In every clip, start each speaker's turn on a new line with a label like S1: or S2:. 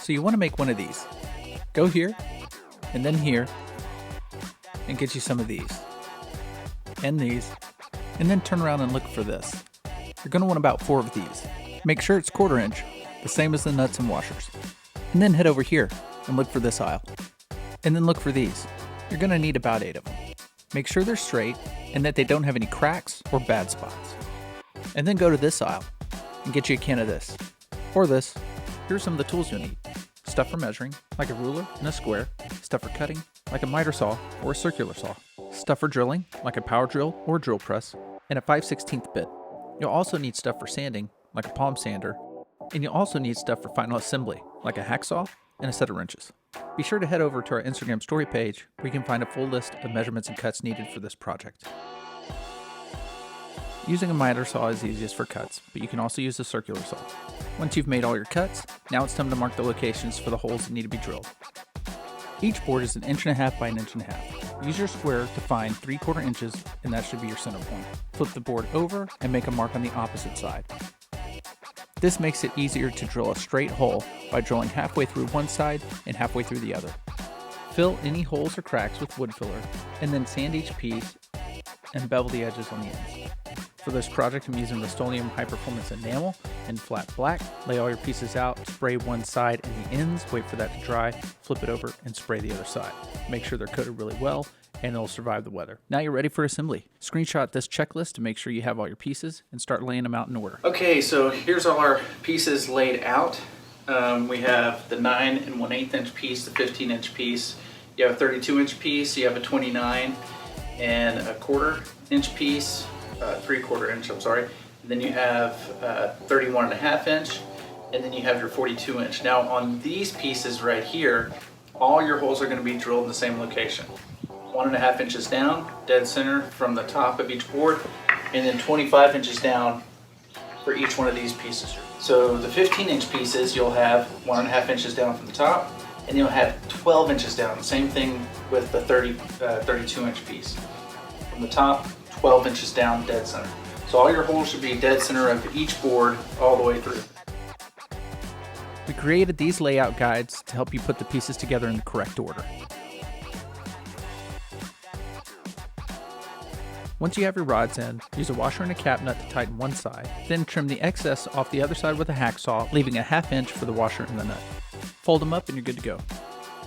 S1: So you want to make one of these. Go here, and then here, and get you some of these, and these, and then turn around and look for this. You're going to want about 4 of these. Make sure it's 1/4 inch, the same as the nuts and washers. And then head over here and look for this aisle. And then look for these. You're going to need about 8 of them. Make sure they're straight and that they don't have any cracks or bad spots. And then go to this aisle and get you a can of this. Or this. Here are some of the tools you'll need. Stuff for measuring, like a ruler and a square. Stuff for cutting, like a miter saw or a circular saw. Stuff for drilling, like a power drill or a drill press. And a 5/16 bit. You'll also need stuff for sanding, like a palm sander. And you'll also need stuff for final assembly, like a hacksaw and a set of wrenches. Be sure to head over to our Instagram story page where you can find a full list of measurements and cuts needed for this project. Using a miter saw is easiest for cuts, but you can also use a circular saw. Once you've made all your cuts, now it's time to mark the locations for the holes that need to be drilled. Each board is 1.5 inches by 1.5 inches. Use your square to find 3/4 inches, and that should be your center point. Flip the board over and make a mark on the opposite side. This makes it easier to drill a straight hole by drilling halfway through one side and halfway through the other. Fill any holes or cracks with wood filler, and then sand each piece and bevel the edges on the ends. For this project, I'm using Rust-Oleum High Performance Enamel in flat black. Lay all your pieces out, spray one side and the ends, wait for that to dry, flip it over, and spray the other side. Make sure they're coated really well, and it'll survive the weather. Now you're ready for assembly. Screenshot this checklist to make sure you have all your pieces and start laying them out in order. Okay, so here's all our pieces laid out. We have the 9 1/8 inch piece, the 15 inch piece. You have a 32 inch piece, you have a 29 and a 1/4 inch piece, 3/4 inch, I'm sorry. And then you have 31.5 inch, and then you have your 42 inch. Now on these pieces right here, all your holes are going to be drilled in the same location. 1.5 inches down, dead center from the top of each board, and then 25 inches down for each one of these pieces. So the 15 inch pieces, you'll have 1.5 inches down from the top, and you'll have 12 inches down. Same thing with the 32 inch piece. From the top, 12 inches down, dead center. So all your holes should be dead center of each board all the way through. We created these layout guides to help you put the pieces together in the correct order. Once you have your rods in, use a washer and a cap nut to tighten one side, then trim the excess off the other side with a hacksaw, leaving 1/2 inch for the washer and the nut. Fold them up and you're good to go.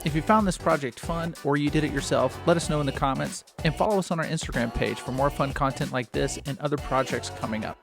S1: If you found this project fun or you did it yourself, let us know in the comments, and follow us on our Instagram page for more fun content like this and other projects coming up.